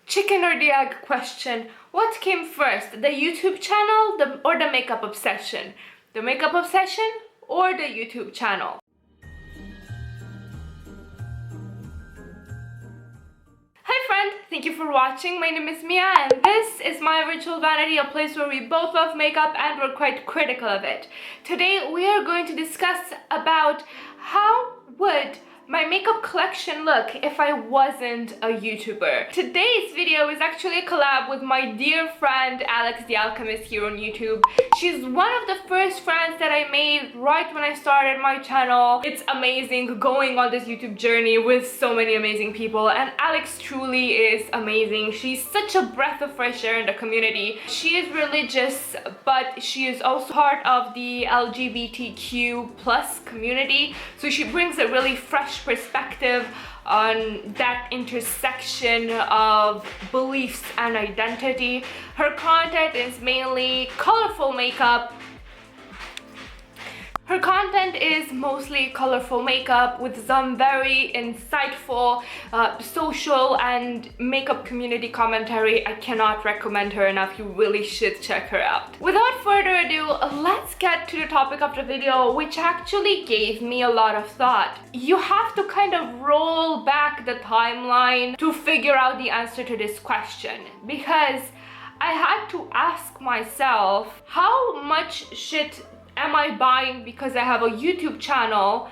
Chicken or the egg question. What came first, the YouTube channel or the makeup obsession? The makeup obsession or the YouTube channel? Hi friend, thank you for watching. My name is Mia and this is my virtual vanity, a place where we both love makeup and we're quite critical of it. Today we are going to discuss about how would my makeup collection look if I wasn't a YouTuber. Today's video is actually a collab with my dear friend Alex the Alchemist here on YouTube. She's one of the first friends that I made right when I started my channel. It's amazing going on this YouTube journey with so many amazing people, and Alex truly is amazing. She's such a breath of fresh air in the community. She is religious, but she is also part of the LGBTQ plus community, so she brings a really fresh perspective on that intersection of beliefs and identity. Her content is mainly colorful makeup. Her content is mostly colorful makeup with some very insightful social and makeup community commentary. I cannot recommend her enough. You really should check her out. Without further ado, let's get to the topic of the video, which actually gave me a lot of thought. You have to kind of roll back the timeline to figure out the answer to this question, because I had to ask myself, how much shit am I buying because I have a YouTube channel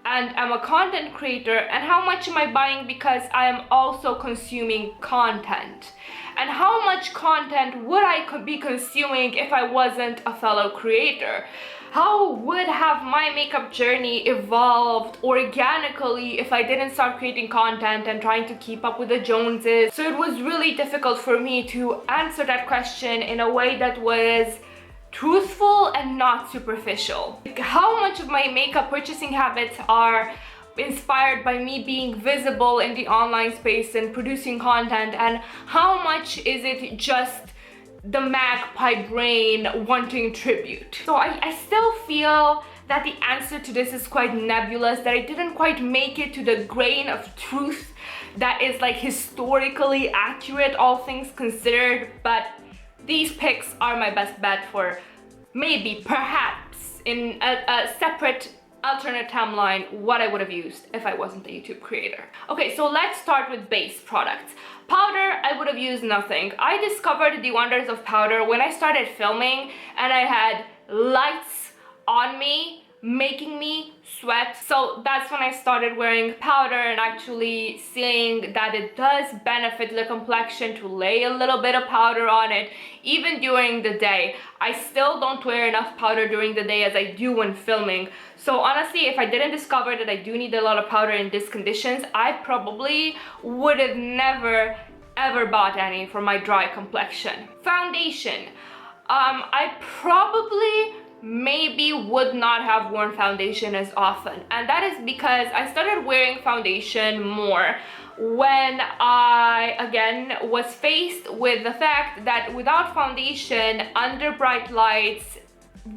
and I'm a content creator, and how much am I buying because I am also consuming content? And how much content would I be consuming if I wasn't a fellow creator? How would have my makeup journey evolved organically if I didn't start creating content and trying to keep up with the Joneses? So it was really difficult for me to answer that question in a way that was truthful and not superficial. How much of my makeup purchasing habits are inspired by me being visible in the online space and producing content, and how much is it just the magpie brain wanting tribute? So I still feel that the answer to this is quite nebulous, that I didn't quite make it to the grain of truth that is like historically accurate, all things considered, but these picks are my best bet for maybe, perhaps, in a separate alternate timeline, what I would have used if I wasn't a YouTube creator. Okay, so let's start with base products. Powder, I would have used nothing. I discovered the wonders of powder when I started filming and I had lights on me, making me sweat. So that's when I started wearing powder and actually seeing that it does benefit the complexion to lay a little bit of powder on it even during the day. I still don't wear enough powder during the day as I do when filming. So honestly, if I didn't discover that I do need a lot of powder in these conditions, I probably would have never ever bought any for my dry complexion. Foundation. I probably maybe would not have worn foundation as often, and that is because I started wearing foundation more when I again was faced with the fact that without foundation, under bright lights,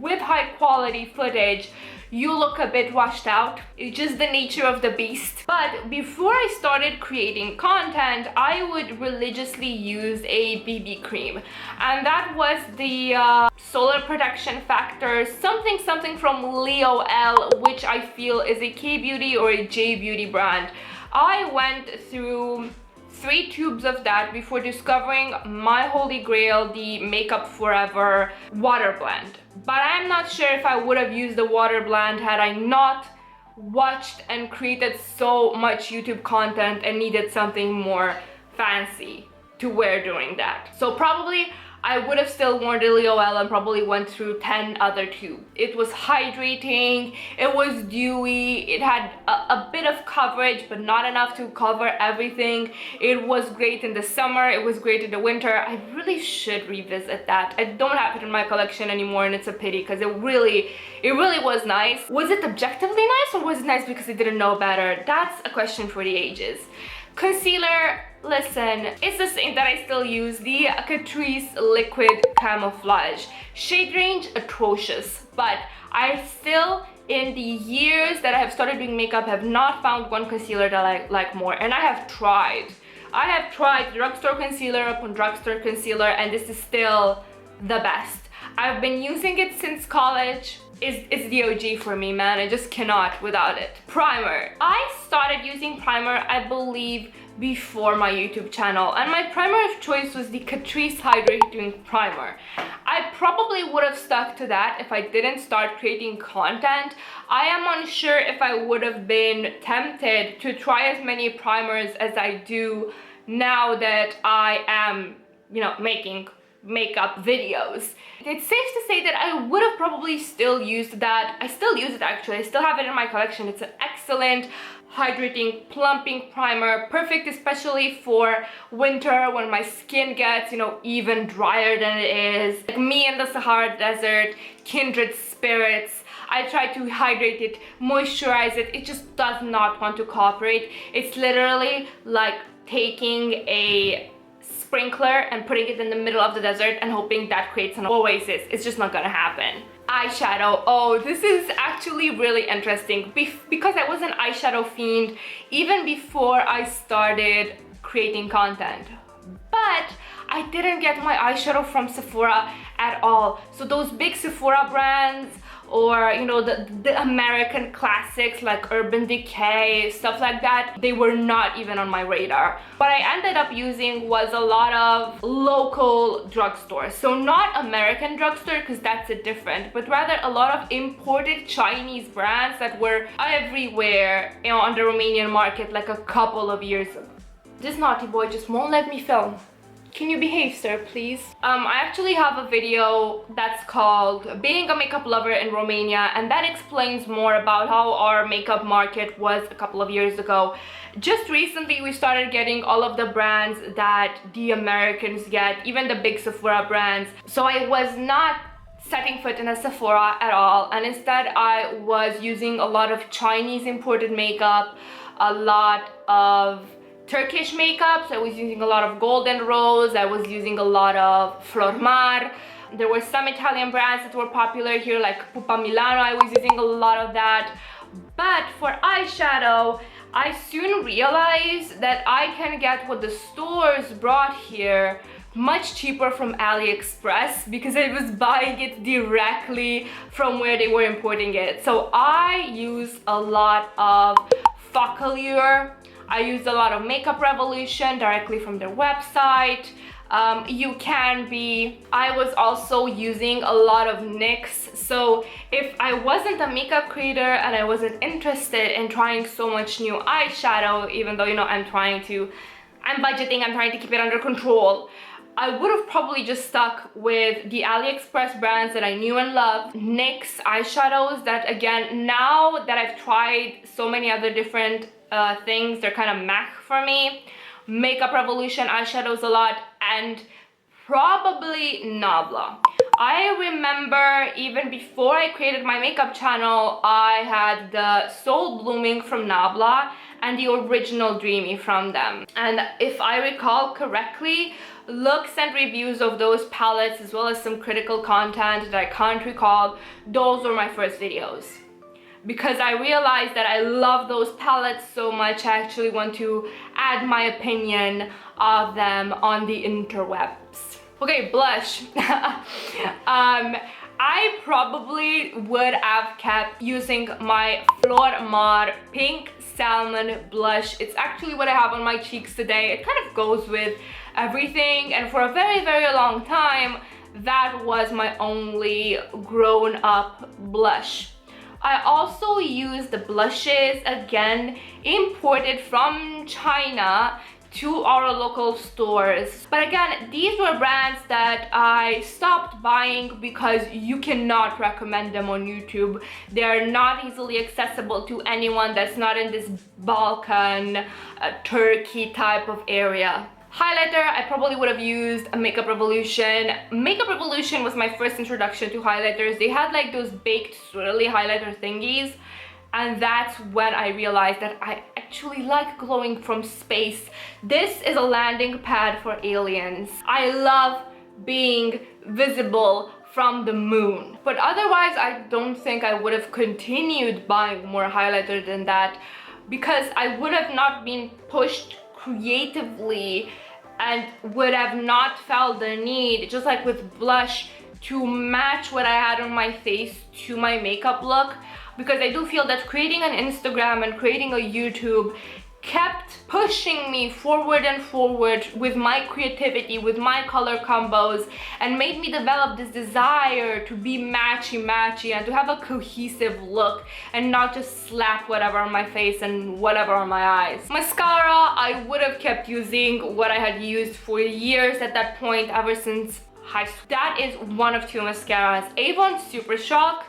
with high quality footage, you look a bit washed out. It's just the nature of the beast. But before I started creating content, I would religiously use a BB cream, and that was the Solar Protection Factor something from Lioele, which I feel is a K-beauty or a J-beauty brand. I went through 3 tubes of that before discovering my holy grail, the Makeup Forever water blend. But I'm not sure if I would have used the water blend had I not watched and created so much YouTube content and needed something more fancy to wear during that. So probably I would have still worn the Lioele and probably went through 10 other tubes. It was hydrating, it was dewy, it had a bit of coverage but not enough to cover everything. It was great in the summer, it was great in the winter. I really should revisit that. I don't have it in my collection anymore and it's a pity because it really was nice. Was it objectively nice or was it nice because I didn't know better? That's a question for the ages. Concealer, listen, it's the same that I still use, the Catrice Liquid Camouflage. Shade range, atrocious, but I still, in the years that I have started doing makeup, have not found one concealer that I like more, and I have tried. I have tried drugstore concealer upon drugstore concealer, and this is still the best. I've been using it since college. It's the OG for me, man. I just cannot without it. Primer. I started using primer, I believe, before my YouTube channel, and my primer of choice was the Catrice Hydrating Primer. I probably would have stuck to that if I didn't start creating content. I am unsure if I would have been tempted to try as many primers as I do now that I am, you know, making makeup videos. It's safe to say that I would have probably still used that. I still use it actually. I still have it in my collection. It's an excellent hydrating plumping primer, perfect especially for winter when my skin gets, you know, even drier than it is. Like me in the Sahara Desert, kindred spirits. I try to hydrate it, moisturize it. It just does not want to cooperate. It's literally like taking a sprinkler and putting it in the middle of the desert and hoping that creates an oasis. It's just not gonna happen. Eyeshadow. Oh, this is actually really interesting because I was an eyeshadow fiend even before I started creating content. But I didn't get my eyeshadow from Sephora at all. So those big Sephora brands, or you know, the American classics like Urban Decay, stuff like that, they were not even on my radar. What I ended up using was a lot of local drugstores. So not American drugstore, because that's a different, but rather a lot of imported Chinese brands that were everywhere, you know, on the Romanian market like a couple of years ago. This naughty boy just won't let me film. Can you behave, sir, please? I actually have a video that's called Being a Makeup Lover in Romania, and that explains more about how our makeup market was a couple of years ago. Just recently, we started getting all of the brands that the Americans get, even the big Sephora brands. So I was not setting foot in a Sephora at all, and instead I was using a lot of Chinese imported makeup, a lot of Turkish makeups. I was using a lot of Golden Rose. I was using a lot of Flormar. There were some Italian brands that were popular here, like Pupa Milano. I was using a lot of that. But for eyeshadow, I soon realized that I can get what the stores brought here much cheaper from AliExpress because I was buying it directly from where they were importing it. So I use a lot of Focallure. I used a lot of Makeup Revolution directly from their website. I was also using a lot of NYX. So if I wasn't a makeup creator and I wasn't interested in trying so much new eyeshadow, even though, you know, I'm budgeting, I'm trying to keep it under control, I would have probably just stuck with the AliExpress brands that I knew and loved. NYX eyeshadows that, again, now that I've tried so many other different things, they're kind of meh for me. Makeup Revolution eyeshadows a lot, and probably Nabla. I remember even before I created my makeup channel, I had the Soul Blooming from Nabla and the original Dreamy from them. And if I recall correctly, looks and reviews of those palettes, as well as some critical content that I can't recall, those were my first videos. Because I realized that I love those palettes so much, I actually want to add my opinion of them on the interwebs. Okay, blush. I probably would have kept using my Flormar Pink Salmon blush. It's actually what I have on my cheeks today. It kind of goes with everything, and for a very, very long time, that was my only grown-up blush. I also use the blushes, again, imported from China to our local stores. But again, these were brands that I stopped buying because you cannot recommend them on YouTube. They are not easily accessible to anyone that's not in this Balkan, Turkey type of area. Highlighter, I probably would have used a Makeup Revolution. Makeup Revolution was my first introduction to highlighters. They had like those baked swirly highlighter thingies, and that's when I realized that I actually like glowing from space. This is a landing pad for aliens. I love being visible from the moon. But otherwise, I don't think I would have continued buying more highlighter than that, because I would have not been pushed creatively and would have not felt the need, just like with blush, to match what I had on my face to my makeup look, because I do feel that creating an Instagram and creating a YouTube kept pushing me forward and forward with my creativity, with my color combos, and made me develop this desire to be matchy and to have a cohesive look and not just slap whatever on my face and whatever on my eyes. Mascara, I would have kept using what I had used for years at that point, ever since high school. That is one of two mascaras, Avon Super Shock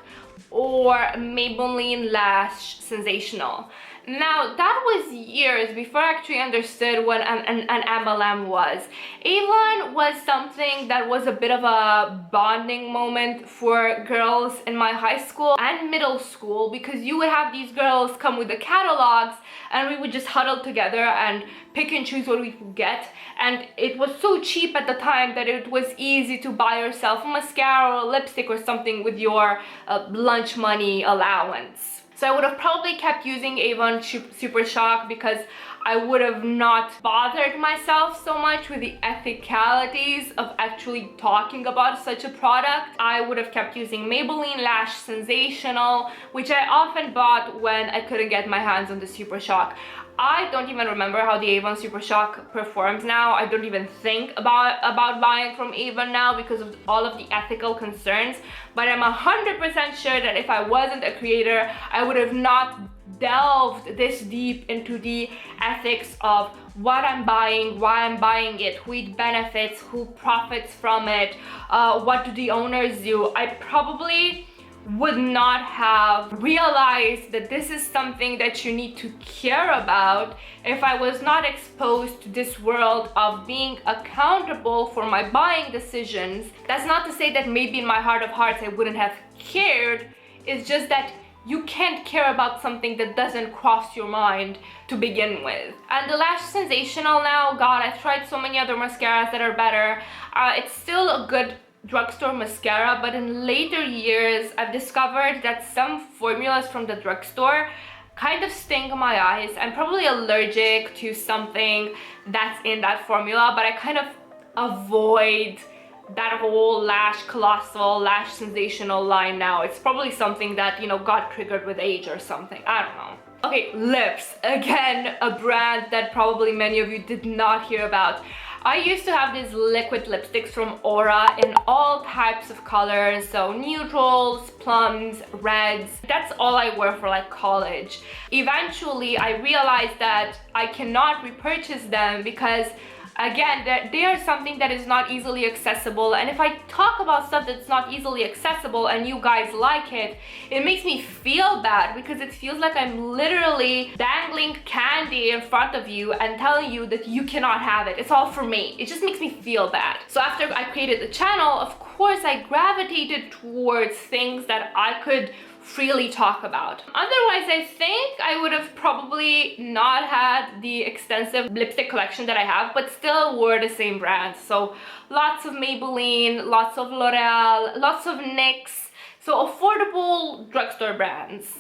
or Maybelline Lash Sensational. Now, that was years before I actually understood what an MLM was. Avon was something that was a bit of a bonding moment for girls in my high school and middle school, because you would have these girls come with the catalogs and we would just huddle together and pick and choose what we could get. And it was so cheap at the time that it was easy to buy yourself a mascara or a lipstick or something with your lunch money allowance. So I would have probably kept using Avon Super Shock because I would have not bothered myself so much with the ethicalities of actually talking about such a product. I would have kept using Maybelline Lash Sensational, which I often bought when I couldn't get my hands on the Super Shock. I don't even remember how the Avon Super Shock performs now. I don't even think about buying from Avon now because of all of the ethical concerns. But I'm 100% sure that if I wasn't a creator, I would have not delved this deep into the ethics of what I'm buying, why I'm buying it, who it benefits, who profits from it, what do the owners do. I probably would not have realized that this is something that you need to care about if I was not exposed to this world of being accountable for my buying decisions. That's not to say that maybe in my heart of hearts I wouldn't have cared. It's just that you can't care about something that doesn't cross your mind to begin with. And the Lash Sensational now, God, I've tried so many other mascaras that are better. It's still a good drugstore mascara, but in later years I've discovered that some formulas from the drugstore kind of sting my eyes. I'm probably allergic to something that's in that formula, but I kind of avoid that whole lash colossal, lash sensational line now. It's probably something that, you know, got triggered with age or something. I don't know. Okay, lips. Again, a brand that probably many of you did not hear about. I used to have these liquid lipsticks from Aura in all types of colors, so neutrals, plums, reds. That's all I wore for like college. Eventually, I realized that I cannot repurchase them because, again, they are something that is not easily accessible, and if I talk about stuff that's not easily accessible and you guys like it, it makes me feel bad because it feels like I'm literally dangling candy in front of you and telling you that you cannot have it. It's all for me. It just makes me feel bad. So after I created the channel, of course I gravitated towards things that I could freely talk about. Otherwise, I think I would have probably not had the extensive lipstick collection that I have, but still wore the same brands. So lots of Maybelline, lots of L'Oreal, lots of NYX, so affordable drugstore brands.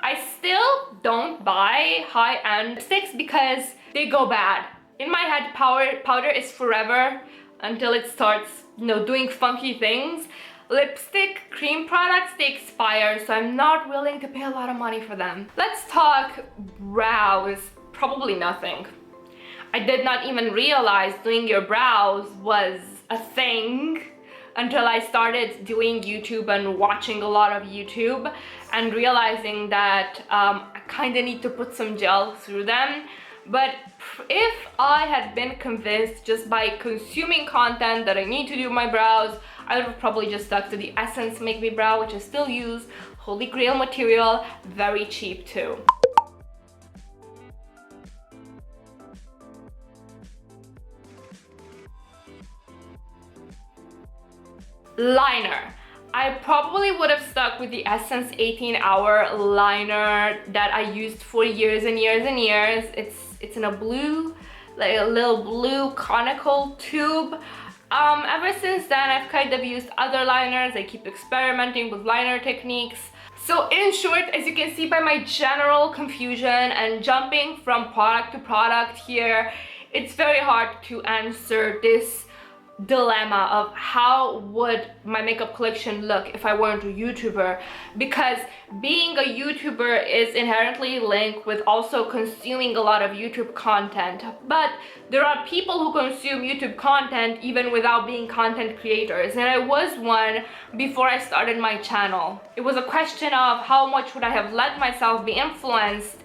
I still don't buy high-end lipsticks because they go bad. In my head, powder is forever until it starts, you know, doing funky things. Lipstick, cream products, they expire, so I'm not willing to pay a lot of money for them. Let's talk brows. Probably nothing. I did not even realize doing your brows was a thing until I started doing YouTube and watching a lot of YouTube and realizing that I kind of need to put some gel through them. But if I had been convinced just by consuming content that I need to do my brows, I would have probably just stuck to the Essence Make Me Brow, which I still use. Holy grail material, very cheap too. Liner. I probably would have stuck with the Essence 18-hour liner that I used for years and years and years. It's in a blue, like a little blue conical tube. Ever since then, I've kind of used other liners. I keep experimenting with liner techniques. So in short, as you can see by my general confusion and jumping from product to product here, it's very hard to answer this dilemma of how would my makeup collection look if I weren't a YouTuber, because being a YouTuber is inherently linked with also consuming a lot of YouTube content. But there are people who consume YouTube content even without being content creators, and I was one before I started my channel. It was a question of how much would I have let myself be influenced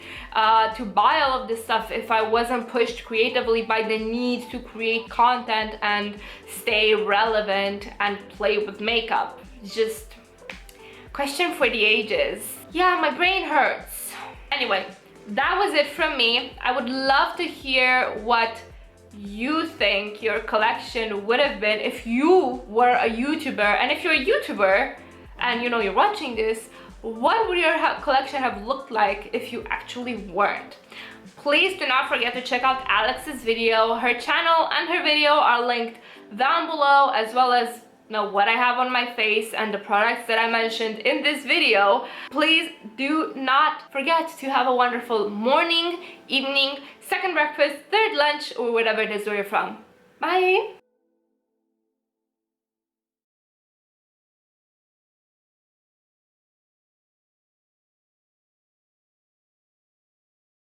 to buy all of this stuff if I wasn't pushed creatively by the need to create content and stay relevant and play with makeup. Just question for the ages. Yeah, my brain hurts. Anyway, that was it from me. I would love to hear what you think your collection would have been if you were a YouTuber, and if you're a YouTuber and you know you're watching this, what would your collection have looked like if you actually weren't? Please do not forget to check out Alex's video. Her channel and her video are linked down below, as well as what I have on my face and the products that I mentioned in this video. Please do not forget to have a wonderful morning, evening, second breakfast, third lunch, or whatever it is where you're from. Bye!